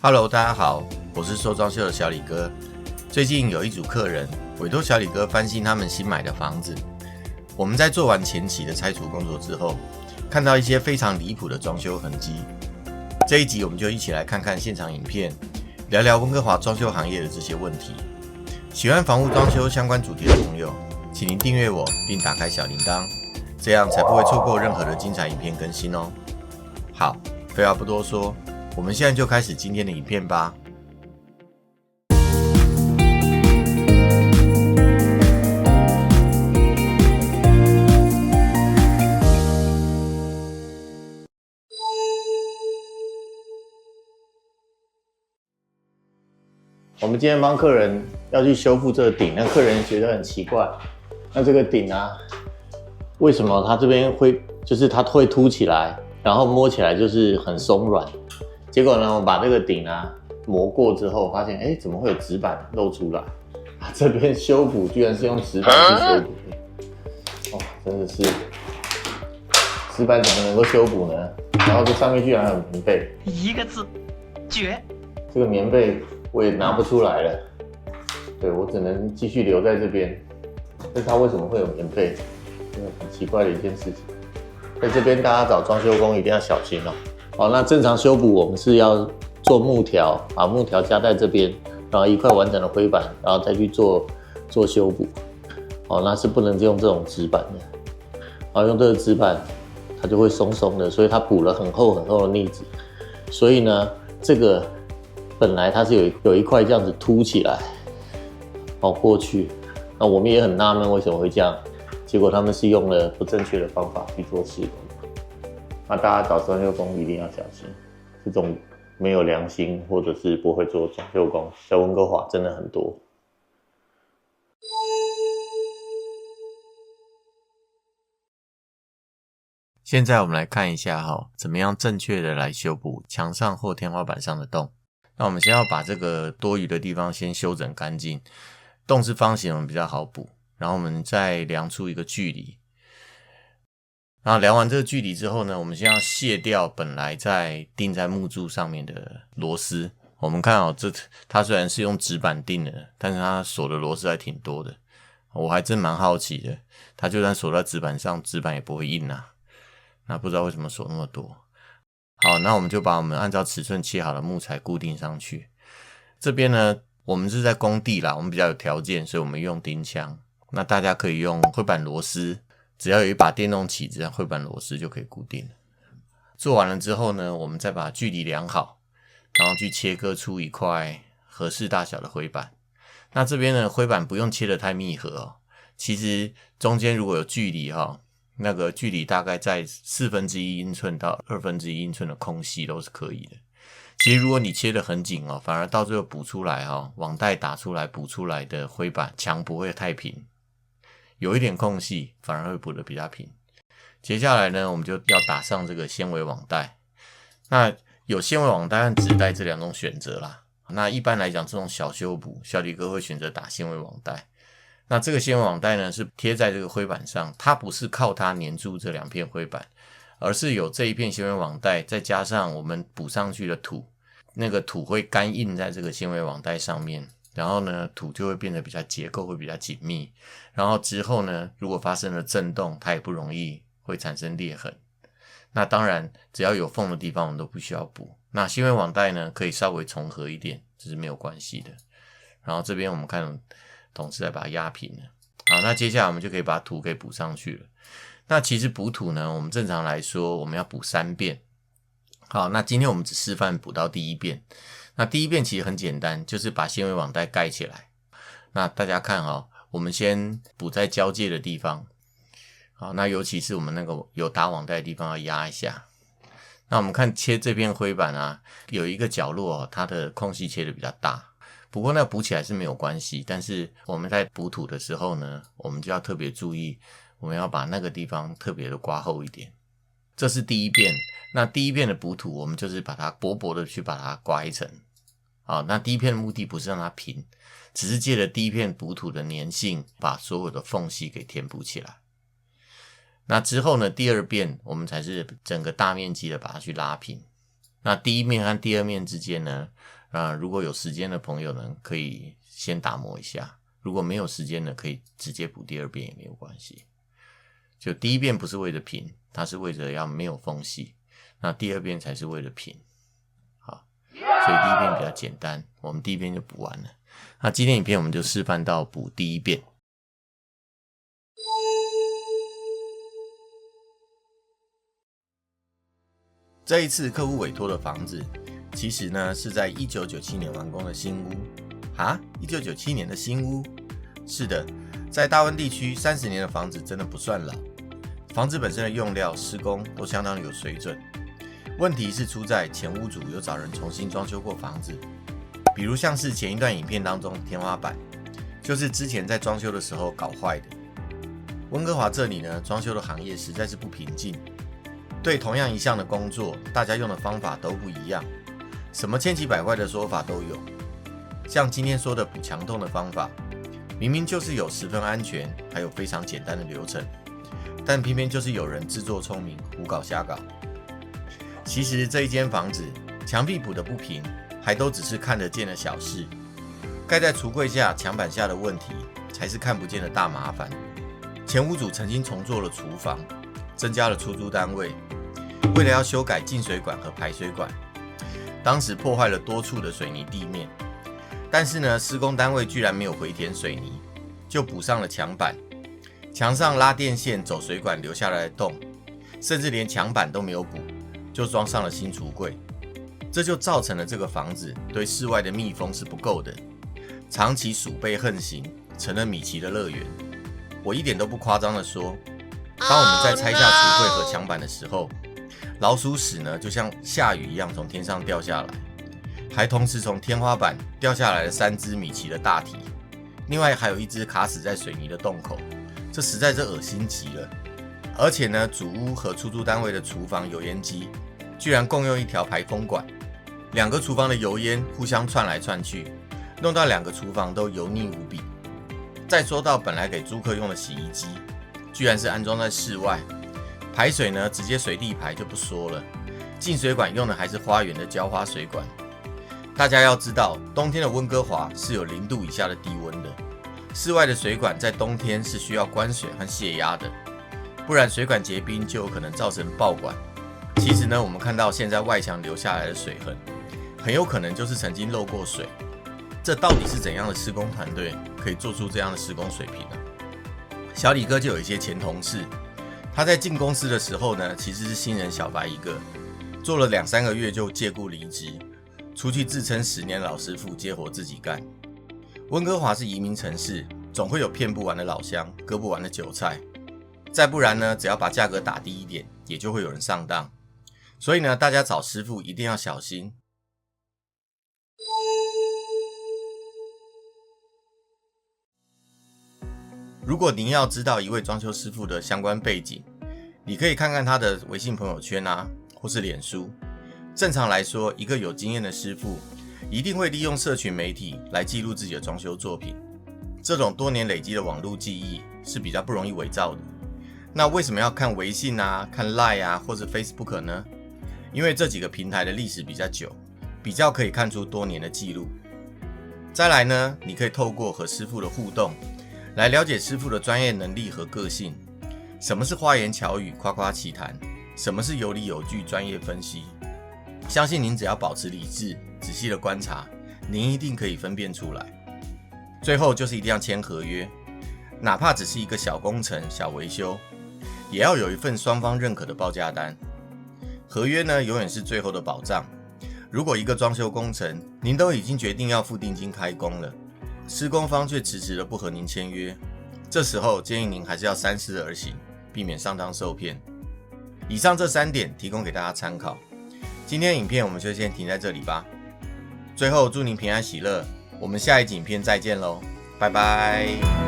Hello， 大家好，我是说装修的小李哥。最近有一组客人委托小李哥翻新他们新买的房子。我们在做完前期的拆除工作之后，看到一些非常离谱的装修痕迹。这一集我们就一起来看看现场影片，聊聊温哥华装修行业的这些问题。喜欢房屋装修相关主题的朋友，请您订阅我并打开小铃铛，这样才不会错过任何的精彩影片更新哦。好，废话不多说，我们现在就开始今天的影片吧。我们今天帮客人要去修复这个顶，那客人觉得很奇怪，那这个顶啊，为什么它这边会就是它会凸起来，然后摸起来就是很松软？结果呢，我把这个顶啊磨过之后，发现怎么会有纸板露出来？这边修补居然是用纸板去修补的，哦，真的是纸板怎么能够修补呢？然后这上面居然还有棉被，一个字，绝！这个棉被我也拿不出来了，对，我只能继续留在这边。但是它为什么会有棉被？真的很奇怪的一件事情。在这边大家找装修工一定要小心哦。好，那正常修补我们是要做木条，把木条加在这边，然后一块完整的灰板，然后再去做修补。好，那是不能用这种纸板的。好，用这个纸板它就会松松的，所以它补了很厚很厚的腻子。所以呢，这个本来它是有一块这样子凸起来，过去，那我们也很纳闷为什么会这样，结果他们是用了不正确的方法去做施工。那大家找装修工一定要小心，这种没有良心或者是不会做装修工，在温哥华真的很多。现在我们来看一下怎么样正确的来修补墙上或天花板上的洞。那我们先要把这个多余的地方先修整干净，洞是方形我们比较好补，然后我们再量出一个距离，然后量完这个距离之后呢，我们先要卸掉本来钉在木柱上面的螺丝。我们看它虽然是用纸板钉的，但是它锁的螺丝还挺多的，我还真蛮好奇的，它就算锁在纸板上，纸板也不会硬啊，那不知道为什么锁那么多。好，那我们就把我们按照尺寸切好的木材固定上去。这边呢，我们是在工地啦，我们比较有条件，所以我们用钉枪。那大家可以用灰板螺丝，只要有一把电动起子，灰板螺丝就可以固定了。做完了之后呢，我们再把距离量好，然后去切割出一块合适大小的灰板。那这边呢，灰板不用切得太密合哦，其实中间如果有距离那个距离大概在1/4英寸到1/2英寸的空隙都是可以的。其实如果你切得很紧反而到最后补出来网带打出来补出来的灰板墙不会太平，有一点空隙反而会补得比较平。接下来呢，我们就要打上这个纤维网带。那有纤维网带和纸带这两种选择啦。那一般来讲，这种小修补，小李哥会选择打纤维网带。那这个纤维网带呢，是贴在这个灰板上，它不是靠它粘住这两片灰板，而是有这一片纤维网带，再加上我们补上去的土，那个土会干印在这个纤维网带上面，然后呢，土就会变得结构会比较紧密，然后之后呢，如果发生了震动，它也不容易会产生裂痕。那当然，只要有缝的地方我们都不需要补。那纤维网带呢，可以稍微重合一点，这是没有关系的。然后这边我们看同事来把它压平了。好，那接下来我们就可以把土给补上去了。那其实补土呢，我们正常来说我们要补3遍。好，那今天我们只示范补到第1遍。那第1遍其实很简单，就是把纤维网带盖起来。那大家看我们先补在交界的地方。好，那尤其是我们那个有打网带的地方要压一下。那我们看切这片灰板啊，有一个角落它的空隙切得比较大。不过那补起来是没有关系，但是我们在补土的时候呢，我们就要特别注意，我们要把那个地方特别的刮厚一点。这是第1遍。那第1遍的补土，我们就是把它薄薄的去把它刮一层。好，那第1片的目的不是让它平，只是借着第1片补土的粘性，把所有的缝隙给填补起来。那之后呢，第2遍我们才是整个大面积的把它去拉平。那第一面和第二面之间呢，如果有时间的朋友呢，可以先打磨一下，如果没有时间呢，可以直接补第二遍也没有关系。就第一遍不是为了平，它是为了要没有缝隙，那第二遍才是为了平。好，所以第一遍比较简单，我们第一遍就补完了。那今天影片我们就示范到补第一遍。这一次客户委托的房子，其实呢是在1997年完工的新屋。1997年的新屋？是的，在大温地区30年的房子真的不算老。房子本身的用料、施工都相当有水准。问题是出在前屋主有找人重新装修过房子，比如像是前一段影片当中天花板，就是之前在装修的时候搞坏的。温哥华这里呢，装修的行业实在是不平静。对同样一项的工作，大家用的方法都不一样，什么千奇百怪的说法都有。像今天说的补墙洞的方法，明明就是有十分安全，还有非常简单的流程，但偏偏就是有人自作聪明，胡搞瞎搞。其实这一间房子墙壁补的不平，还都只是看得见的小事，盖在橱柜下、墙板下的问题，才是看不见的大麻烦。前屋主曾经重做了厨房，增加了出租单位，为了要修改进水管和排水管，当时破坏了多处的水泥地面。但是呢，施工单位居然没有回填水泥，就补上了墙板，墙上拉电线走水管留下来的洞，甚至连墙板都没有补，就装上了新橱柜。这就造成了这个房子对室外的密封是不够的，长期鼠辈横行，成了米奇的乐园。我一点都不夸张的说，当我们在拆下橱柜和墙板的时候，老鼠屎呢就像下雨一样从天上掉下来，还同时从天花板掉下来了3只米奇的大体，另外还有1只卡死在水泥的洞口，这实在是恶心极了。而且呢，主屋和出租单位的厨房油烟机居然共用一条排风管，2个厨房的油烟互相窜来窜去，弄到2个厨房都油腻无比。再说到本来给租客用的洗衣机，居然是安装在室外，排水呢直接随地排就不说了，进水管用的还是花园的浇花水管。大家要知道，冬天的温哥华是有0度以下的低温的，室外的水管在冬天是需要关水和泄压的，不然水管结冰就有可能造成爆管。其实呢，我们看到现在外墙留下来的水痕，很有可能就是曾经漏过水。这到底是怎样的施工团队可以做出这样的施工水平呢？小李哥就有一些前同事，他在进公司的时候呢，其实是新人小白一个，做了2-3个月就借故离职，出去自称10年老师傅，接活自己干。温哥华是移民城市，总会有骗不完的老乡，割不完的韭菜。再不然呢，只要把价格打低一点，也就会有人上当。所以呢，大家找师傅一定要小心。如果您要知道一位装修师傅的相关背景，你可以看看他的微信朋友圈或是脸书。正常来说，一个有经验的师傅一定会利用社群媒体来记录自己的装修作品。这种多年累积的网络记忆是比较不容易伪造的。那为什么要看微信看 Line 或是 Facebook 呢？因为这几个平台的历史比较久，比较可以看出多年的记录。再来呢，你可以透过和师傅的互动来了解师傅的专业能力和个性。什么是花言巧语、夸夸其谈？什么是有理有据、专业分析？相信您只要保持理智，仔细的观察，您一定可以分辨出来。最后就是一定要签合约，哪怕只是一个小工程、小维修，也要有一份双方认可的报价单。合约呢，永远是最后的保障。如果一个装修工程，您都已经决定要付定金开工了，施工方却迟迟的不和您签约，这时候建议您还是要三思而行，避免上当受骗。以上这3点提供给大家参考。今天的影片我们就先停在这里吧。最后祝您平安喜乐，我们下一集影片再见喽，拜拜。